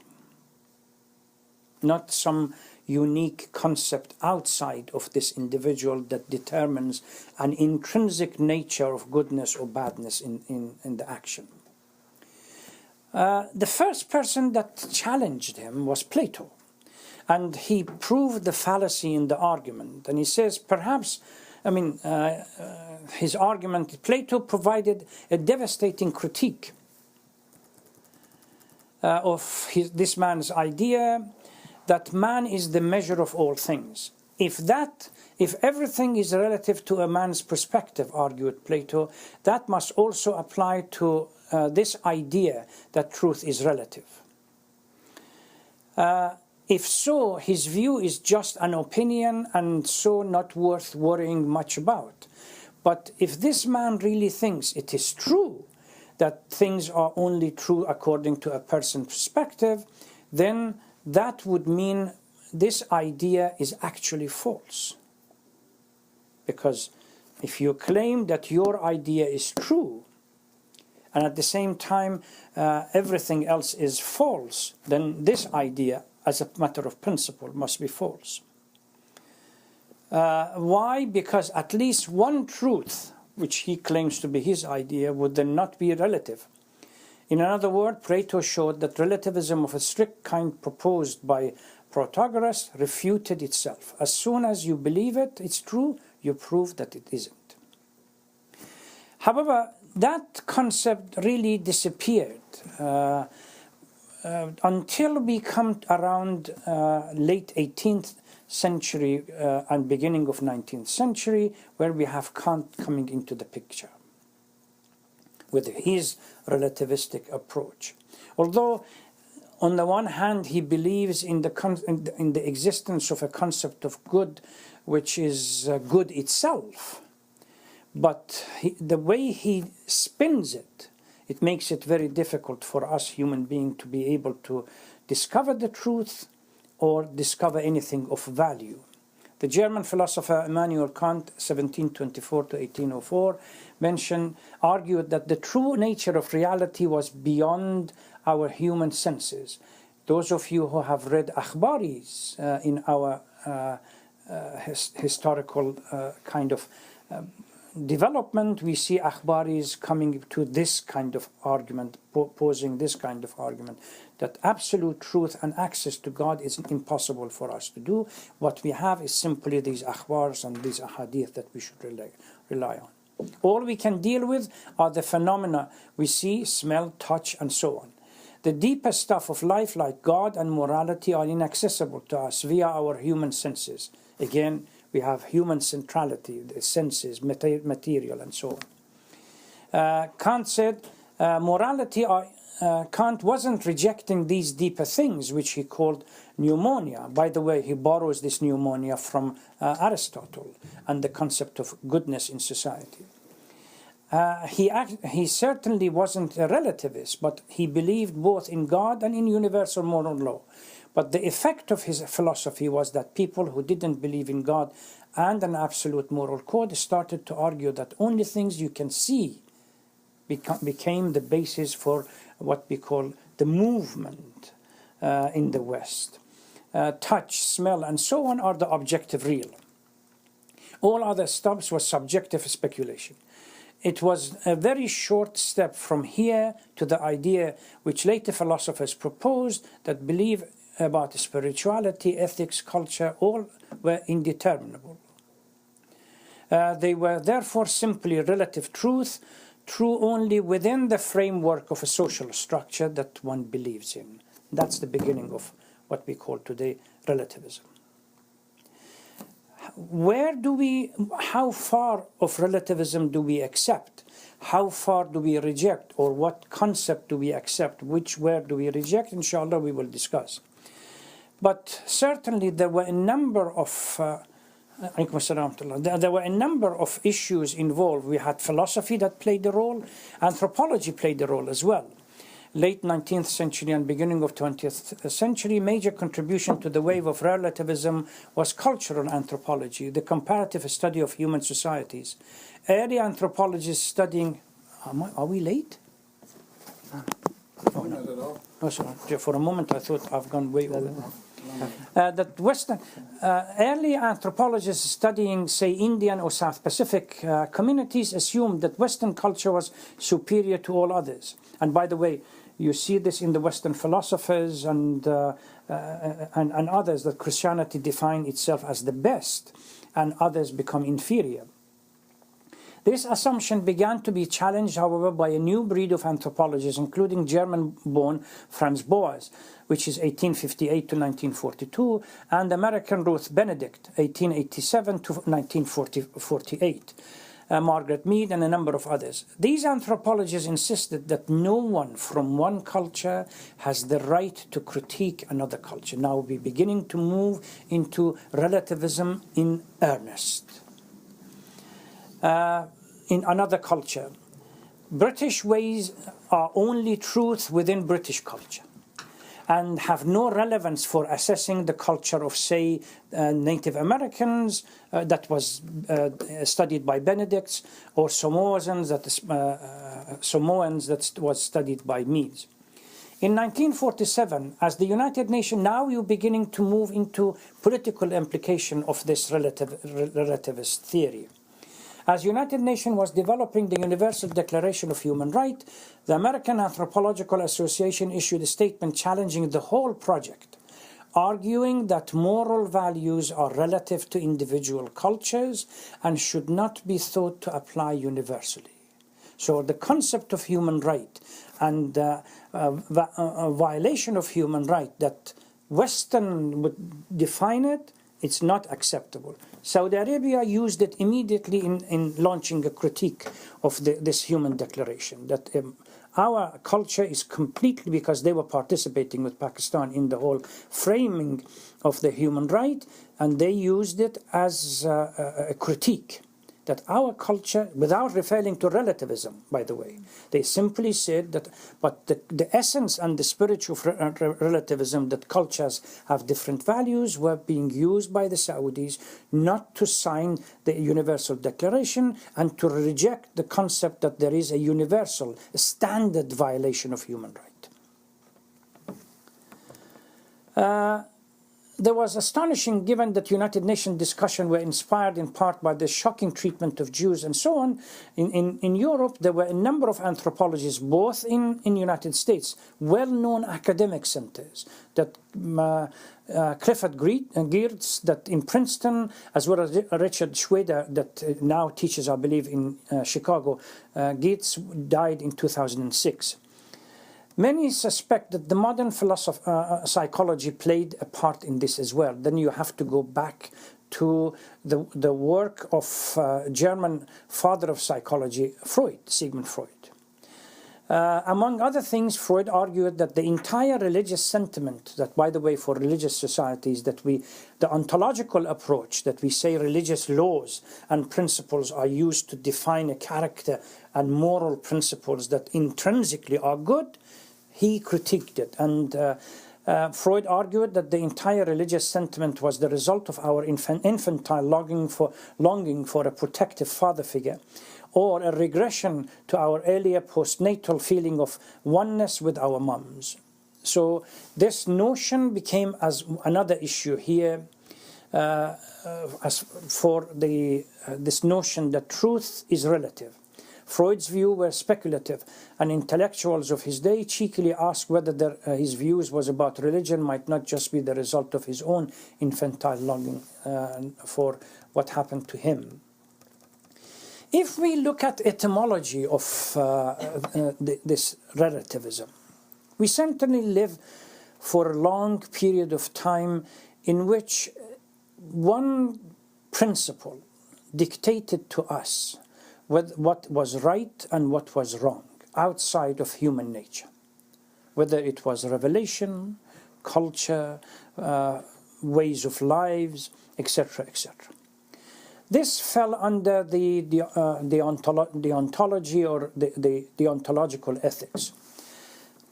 not some unique concept outside of this individual that determines an intrinsic nature of goodness or badness in the action. The first person that challenged him was Plato, and he proved the fallacy in the argument. And he says, perhaps, his argument, Plato provided a devastating critique of this man's idea that man is the measure of all things. If everything is relative to a man's perspective, argued Plato, that must also apply to this idea that truth is relative. If so, his view is just an opinion and so not worth worrying much about. But if this man really thinks it is true that things are only true according to a person's perspective, then that would mean this idea is actually false. Because if you claim that your idea is true, and at the same time everything else is false, then this idea, as a matter of principle, must be false. Why? Because at least one truth, which he claims to be his idea, would then not be relative. In another word, Plato showed that relativism of a strict kind proposed by Protagoras refuted itself. As soon as you believe it's true, you prove that it isn't. However, that concept really disappeared until we come around late 18th century and beginning of 19th century, where we have Kant coming into the picture with his relativistic approach. Although on the one hand he believes in the existence of a concept of good which is good itself, but the way he spins it, it makes it very difficult for us human beings to be able to discover the truth or discover anything of value. The German philosopher Immanuel Kant, 1724 to 1804, argued that the true nature of reality was beyond our human senses. Those of you who have read akhbaris in our historical kind of development, we see akhbaris coming to this kind of argument, posing this kind of argument, that absolute truth and access to God is impossible for us to do. What we have is simply these akhbars and these ahadith that we should rely on. All we can deal with are the phenomena we see, smell, touch, and so on. The deeper stuff of life, like God and morality, are inaccessible to us via our human senses. Again, we have human centrality, the senses, material, and so on. Kant said Kant wasn't rejecting these deeper things, which he called pneumonia. By the way, he borrows this pneumonia from Aristotle and the concept of goodness in society. He certainly wasn't a relativist, but he believed both in God and in universal moral law. But the effect of his philosophy was that people who didn't believe in God and an absolute moral code started to argue that only things you can see became the basis for what we call the movement in the West. Touch, smell, and so on are the objective real. All other stuff was subjective speculation. It was a very short step from here to the idea which later philosophers proposed, that belief about spirituality, ethics, culture, all were indeterminable. They were therefore simply relative truth, true only within the framework of a social structure that one believes in. That's the beginning of what we call today relativism. How far of relativism do we accept? How far do we reject? Or what concept do we accept? Which word do we reject? Inshallah, we will discuss. But certainly there were a number of there were a number of issues involved. We had philosophy that played a role. Anthropology played a role as well. Late 19th century and beginning of 20th century, major contribution to the wave of relativism was cultural anthropology, the comparative study of human societies. Early anthropologists studying... Are we late? Oh, Not at all. oh, sorry. For a moment I thought I've gone way over. Early anthropologists studying, say, Indian or South Pacific communities assumed that Western culture was superior to all others. And by the way, you see this in the Western philosophers and others, that Christianity defined itself as the best and others become inferior. This assumption began to be challenged, however, by a new breed of anthropologists, including German-born Franz Boas, which is 1858 to 1942, and American Ruth Benedict, 1887 to 1948. Margaret Mead, and a number of others. These anthropologists insisted that no one from one culture has the right to critique another culture. Now we're beginning to move into relativism in earnest. In another culture, British ways are only truth within British culture and have no relevance for assessing the culture of, say, Native Americans that was studied by Benedicts, or Samoans that was studied by Meads. In 1947, as the United Nations, now you're beginning to move into political implication of this relativist theory. As United Nations was developing the Universal Declaration of Human Rights, the American Anthropological Association issued a statement challenging the whole project, arguing that moral values are relative to individual cultures and should not be thought to apply universally. So the concept of human right and violation of human right that Western would define it, it's not acceptable. Saudi Arabia used it immediately in launching a critique of this human declaration, that our culture is completely, because they were participating with Pakistan in the whole framing of the human right, and they used it as a critique. That our culture, without referring to relativism, by the way, they simply said that, but the essence and the spirit of relativism, that cultures have different values, were being used by the Saudis not to sign the Universal Declaration and to reject the concept that there is a universal, standard violation of human right. There was astonishing, given that United Nations discussion were inspired in part by the shocking treatment of Jews and so on. In Europe, there were a number of anthropologists, both in United States, well-known academic centers, that Clifford Geertz, that in Princeton, as well as Richard Schweder, that now teaches, I believe, in Chicago. Geertz died in 2006. Many suspect that the modern psychology played a part in this as well. Then you have to go back to the work of German father of psychology, Freud, Sigmund Freud. Among other things, Freud argued that the entire religious sentiment, that by the way for religious societies, that the ontological approach, that we say religious laws and principles are used to define a character and moral principles that intrinsically are good, he critiqued it. And Freud argued that the entire religious sentiment was the result of our infantile longing for a protective father figure, or a regression to our earlier postnatal feeling of oneness with our mums. So this notion became as another issue here, as for this notion that truth is relative. Freud's views were speculative, and intellectuals of his day cheekily asked whether his views was about religion might not just be the result of his own infantile longing for what happened to him. If we look at etymology of this relativism, we certainly live for a long period of time in which one principle dictated to us what was right and what was wrong outside of human nature, whether it was revelation, culture, ways of lives, etc., etc. This fell under the ontology or the ontological ethics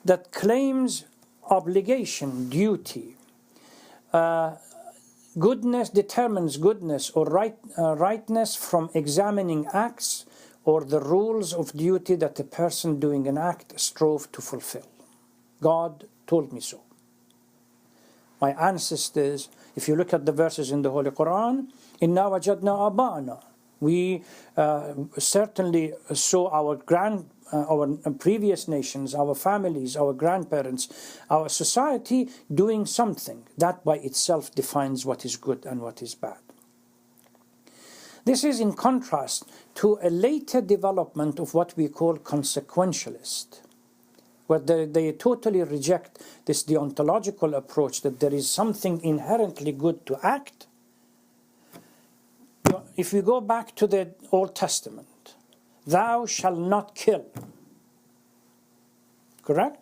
that claims obligation, duty, goodness determines goodness or rightness from examining acts or the rules of duty that the person doing an act strove to fulfill. God told me so. My ancestors, if you look at the verses in the Holy Quran, Inna wajadna aba'ana. We certainly saw our previous nations, our families, our grandparents, our society doing something. That by itself defines what is good and what is bad. This is in contrast to a later development of what we call consequentialist, where they totally reject this deontological approach that there is something inherently good to act. If we go back to the Old Testament, thou shalt not kill. Correct?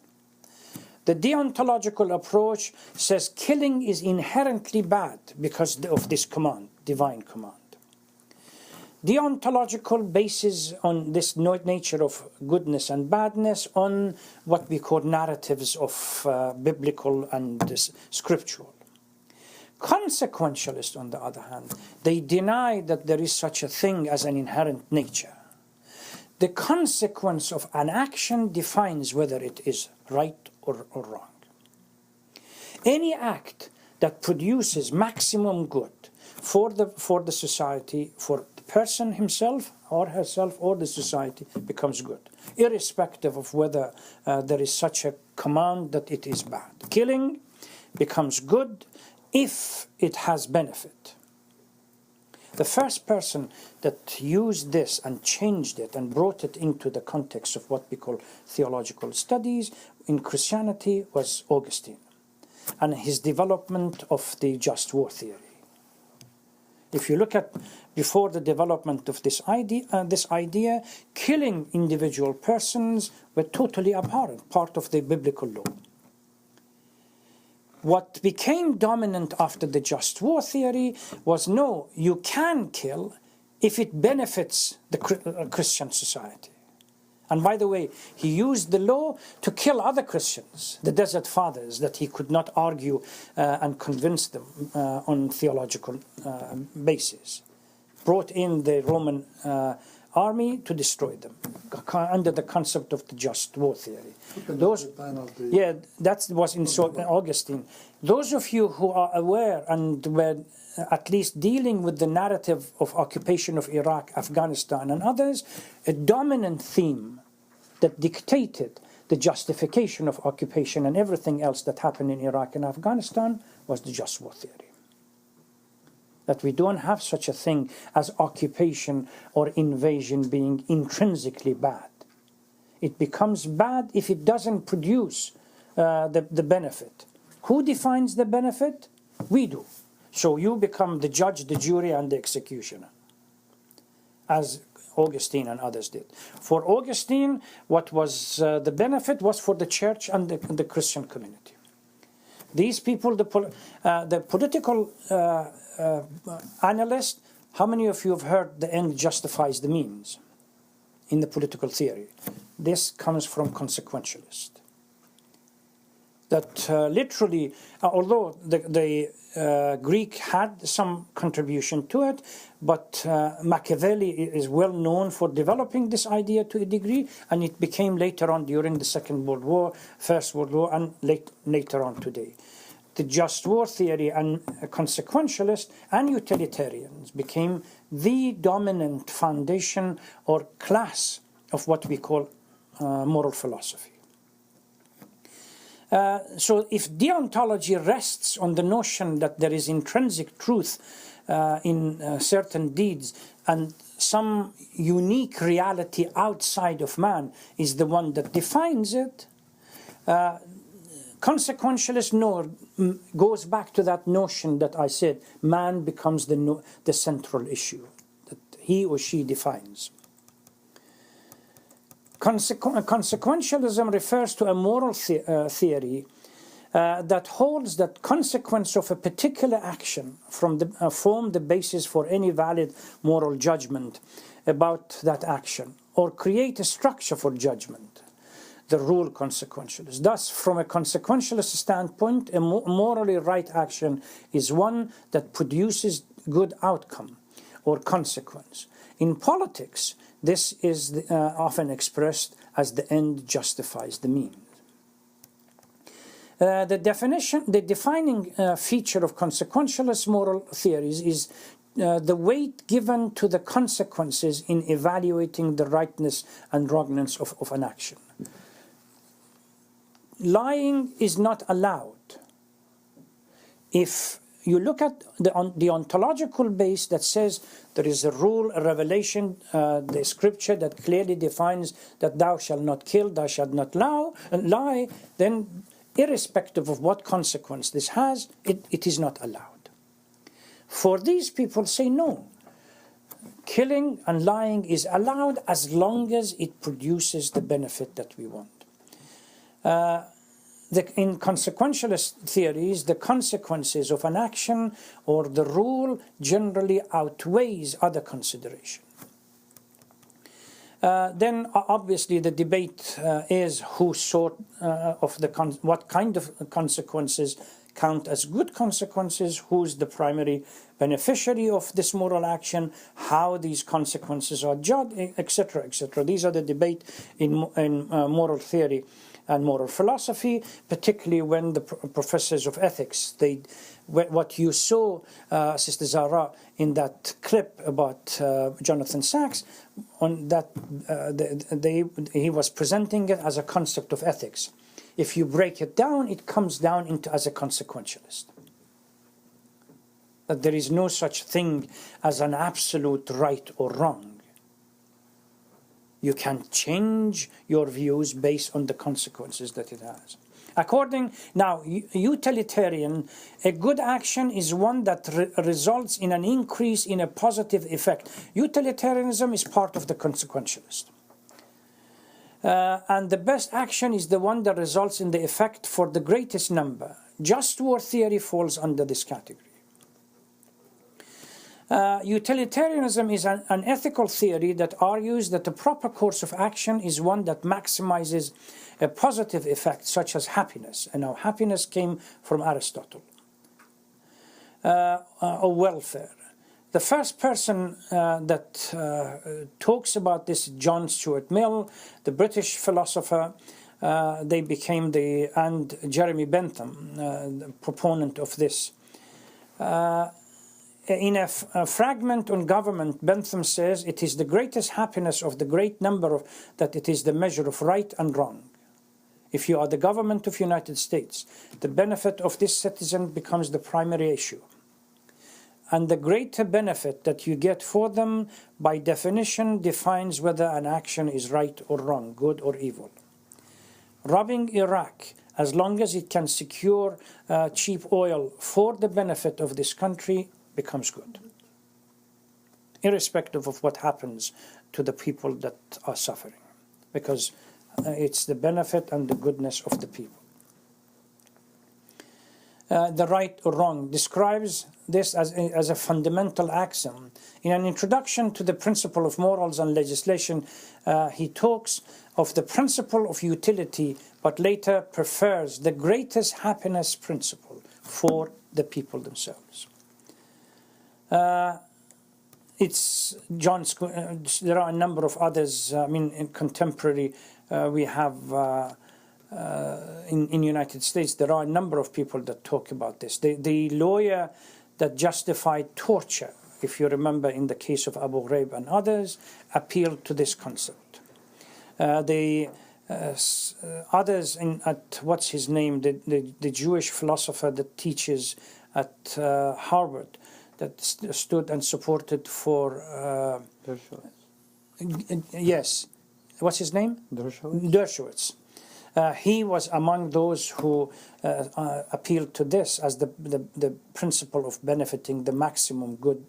The deontological approach says killing is inherently bad because of this command, divine command. Deontological basis on this nature of goodness and badness on what we call narratives of biblical and scriptural. Consequentialists, on the other hand, they deny that there is such a thing as an inherent nature. The consequence of an action defines whether it is right or wrong. Any act that produces maximum good for the society, for the person himself or herself or the society, becomes good, irrespective of whether there is such a command that it is bad. Killing becomes good if it has benefit. The first person that used this and changed it and brought it into the context of what we call theological studies in Christianity was Augustine and his development of the just war theory. If you look at before the development of this idea, killing individual persons were totally abhorrent, part of the biblical law. What became dominant after the just war theory was no, you can kill if it benefits the Christian society. And by the way, he used the law to kill other Christians, the Desert Fathers, that he could not argue and convince them on theological basis. Brought in the Roman army to destroy them under the concept of the just war theory. That was in Augustine. Those of you who are aware and were at least dealing with the narrative of occupation of Iraq, Afghanistan and others, a dominant theme that dictated the justification of occupation and everything else that happened in Iraq and Afghanistan was the just war theory. That we don't have such a thing as occupation or invasion being intrinsically bad. It becomes bad if it doesn't produce the benefit. Who defines the benefit? We do. So you become the judge, the jury, and the executioner. As Augustine and others did. For Augustine, what was the benefit was for the church and the Christian community. These people, the political analyst, how many of you have heard the end justifies the means in the political theory? This comes from consequentialist. That literally, although the Greek had some contribution to it, but Machiavelli is well known for developing this idea to a degree, and it became later on during the Second World War, First World War, and later on today. The just war theory and consequentialists and utilitarians became the dominant foundation or class of what we call moral philosophy. So if deontology rests on the notion that there is intrinsic truth in certain deeds and some unique reality outside of man is the one that defines it, consequentialist goes back to that notion that I said, man becomes the central issue that he or she defines. Consequentialism refers to a moral theory that holds that consequence of a particular action form the basis for any valid moral judgment about that action, or create a structure for judgment, the rule consequentialist. Thus, from a consequentialist standpoint, a morally right action is one that produces good outcome or consequence. In politics, this is often expressed as the end justifies the means. The defining feature of consequentialist moral theories is the weight given to the consequences in evaluating the rightness and wrongness of an action. Lying is not allowed. If you look at the ontological base that says there is a rule, a revelation, the scripture that clearly defines that thou shalt not kill, thou shalt not lie, then irrespective of what consequence this has, it is not allowed. For these people say no. Killing and lying is allowed as long as it produces the benefit that we want. In consequentialist theories, the consequences of an action or the rule generally outweighs other consideration. Then obviously the debate is who sort of what kind of consequences count as good consequences, who's the primary beneficiary of this moral action, how these consequences are judged, etc., etc. These are the debate in moral theory and moral philosophy, particularly when the professors of ethics, what you saw, Sister Zahra, in that clip about Jonathan Sacks, on that he was presenting it as a concept of ethics. If you break it down, it comes down into as a consequentialist. That there is no such thing as an absolute right or wrong. You can change your views based on the consequences that it has. Now, utilitarian, a good action is one that results in an increase in a positive effect. Utilitarianism is part of the consequentialist. And the best action is the one that results in the effect for the greatest number. Just war theory falls under this category. Utilitarianism is an ethical theory that argues that the proper course of action is one that maximizes a positive effect, such as happiness. And now happiness came from Aristotle. Or welfare. The first person that talks about this, John Stuart Mill, the British philosopher. They became and Jeremy Bentham, the proponent of this. In a fragment on government, Bentham says it is the greatest happiness of the great number that it is the measure of right and wrong. If you are the government of the United States, the benefit of this citizen becomes the primary issue. And the greater benefit that you get for them, by definition, defines whether an action is right or wrong, good or evil. Robbing Iraq, as long as it can secure cheap oil for the benefit of this country, becomes good. irrespective of what happens to the people that are suffering, because it's the benefit and the goodness of the people. The right or wrong describes this as a fundamental axiom. In an introduction to the principle of morals and legislation, he talks of the principle of utility, but later prefers the greatest happiness principle for the people themselves. It's John's. There are a number of others. In contemporary, we have in United States, there are a number of people that talk about this. The lawyer that justified torture, if you remember, in the case of Abu Ghraib and others, appealed to this concept. The others at what's his name, the Jewish philosopher that teaches at Harvard, that stood and supported for yes, what's his name? Dershowitz. He was among those who appealed to this as the principle of benefiting the maximum good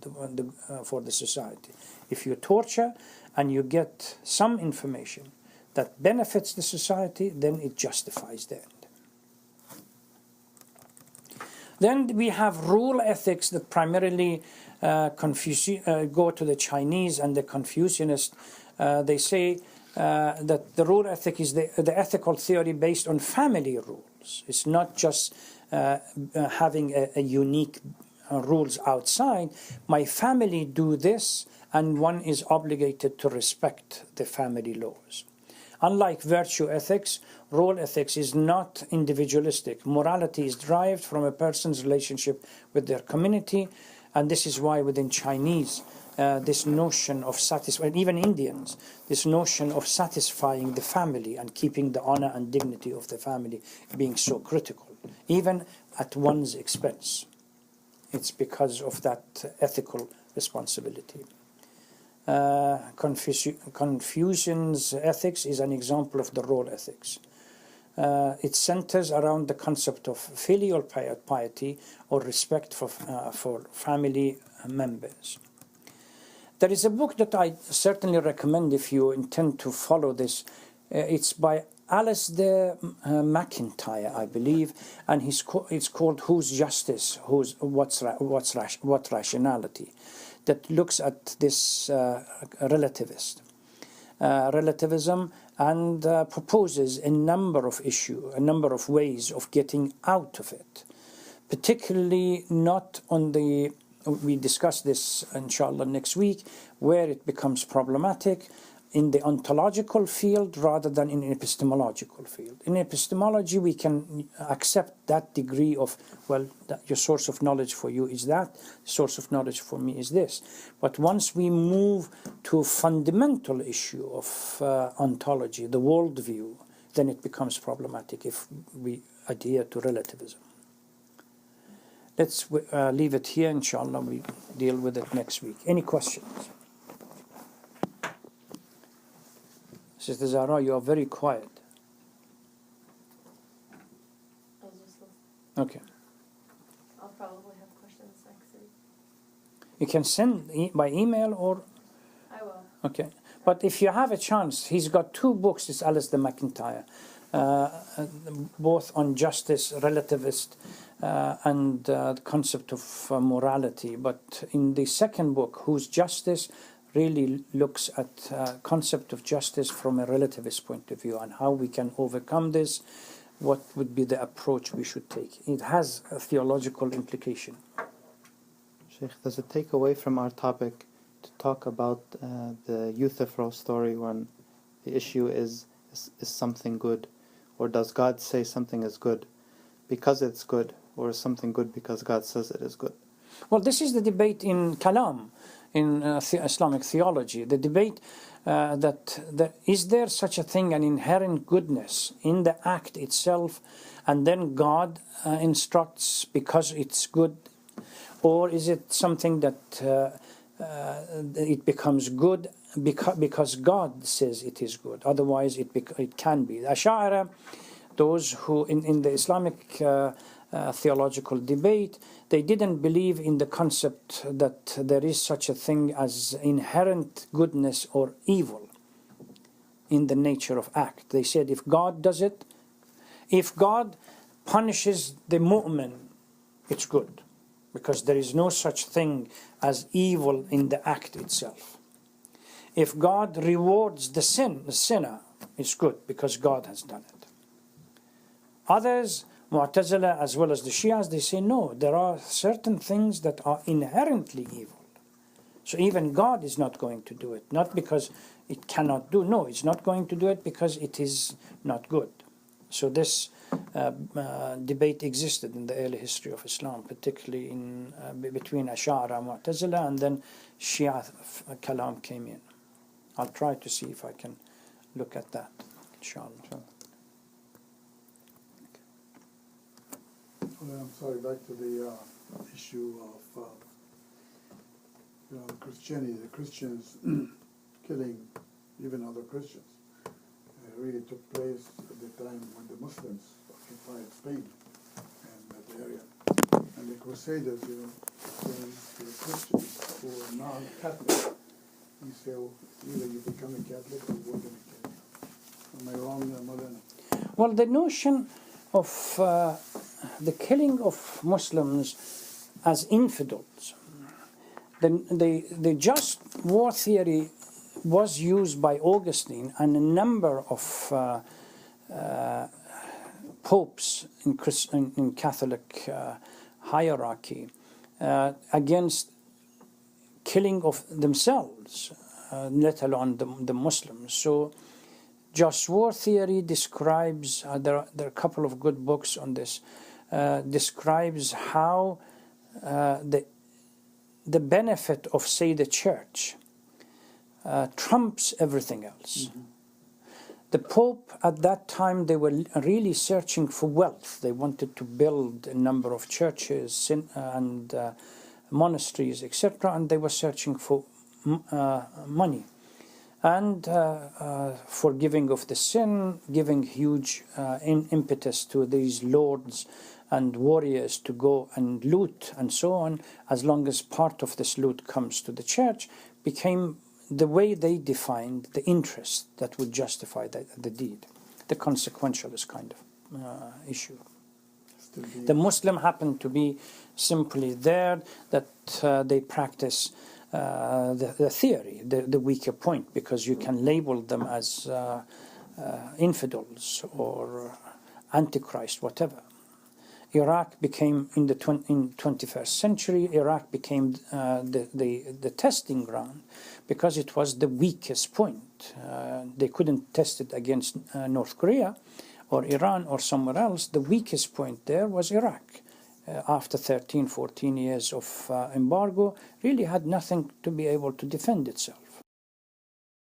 for the society. If you torture and you get some information that benefits the society, then it justifies the end. Then we have rule ethics that primarily go to the Chinese and the Confucianists. They say that the rule ethic is the ethical theory based on family rules. It's not just having a unique rules outside. My family do this, and one is obligated to respect the family laws. Unlike virtue ethics, role ethics is not individualistic. Morality is derived from a person's relationship with their community, and this is why within Chinese, this notion of satisfying, even Indians, this notion of satisfying the family and keeping the honor and dignity of the family being so critical, even at one's expense. It's because of that ethical responsibility. Confucian's ethics is an example of the role ethics. It centers around the concept of filial piety or respect for family members. There is a book that I certainly recommend if you intend to follow this. It's by Alistair McIntyre, I believe, and it's called "Whose Justice? What Rationality?" That looks at this relativism, and proposes a number of ways of getting out of it, particularly not on the. We discuss this, inshallah, next week, where it becomes problematic in the ontological field rather than in an epistemological field. In epistemology, we can accept that degree of, well, your source of knowledge for you is that, the source of knowledge for me is this. But once we move to a fundamental issue of ontology, the worldview, then it becomes problematic if we adhere to relativism. Let's leave it here, inshallah. We deal with it next week. Any questions? Sister Zahra, you are very quiet. I was just listening. Okay. I'll probably have questions next week. You can send by email or... I will. Okay. But if you have a chance, he's got 2 books, it's Alistair McIntyre, both on justice, relativist, and the concept of morality. But in the second book, Whose Justice, really looks at concept of justice from a relativist point of view and how we can overcome this, what would be the approach we should take. It has a theological implication. Sheikh, does it take away from our topic to talk about the Euthyphro story when the issue is something good? Or does God say something is good because it's good, or is something good because God says it is good? Well, this is the debate in Kalam, in Islamic theology. The debate is there such a thing, an inherent goodness in the act itself, and then God instructs because it's good, or is it something that it becomes good because God says it is good? Otherwise, it can be. The Ash'ara, those who in the Islamic theological debate. They didn't believe in the concept that there is such a thing as inherent goodness or evil in the nature of act. They said if God does it, if God punishes the mu'min, it's good, because there is no such thing as evil in the act itself. If God rewards the sinner, it's good, because God has done it. Others, Mu'tazila as well as the Shias, they say no, there are certain things that are inherently evil. So even God is not going to do it, not because it cannot do, no, it's not going to do it because it is not good. So this debate existed in the early history of Islam, particularly in between Ash'ara, Mu'tazila, and then Shia Kalam came in. I'll try to see if I can look at that, inshallah. Well, I'm sorry, back to the issue of Christianity, the Christians killing even other Christians. It really took place at the time when the Muslims occupied Spain and that area. And the Crusaders, saying to the Christians who are non-Catholic, you say, well, either you become a Catholic or we're going to kill you. Am I wrong, Maulana? Well, the notion of the killing of Muslims as infidels, the just war theory was used by Augustine and a number of popes in Catholic hierarchy against killing of themselves, let alone the Muslims. So just war theory describes, there are a couple of good books on this, describes how the benefit of, say, the church trumps everything else. Mm-hmm. The Pope at that time, they were really searching for wealth. They wanted to build a number of churches and monasteries, etc., and they were searching for money. And forgiving of the sin, giving huge impetus to these lords and warriors to go and loot and so on, as long as part of this loot comes to the church, became the way they defined the interest that would justify the deed, the consequentialist kind of issue. The Muslim happened to be simply there that they practice the theory, the weaker point, because you can label them as infidels or antichrist, whatever. Iraq became, in 21st century, Iraq became the testing ground because it was the weakest point. They couldn't test it against North Korea or Iran or somewhere else. The weakest point there was Iraq. After 13, 14 years of embargo, really had nothing to be able to defend itself.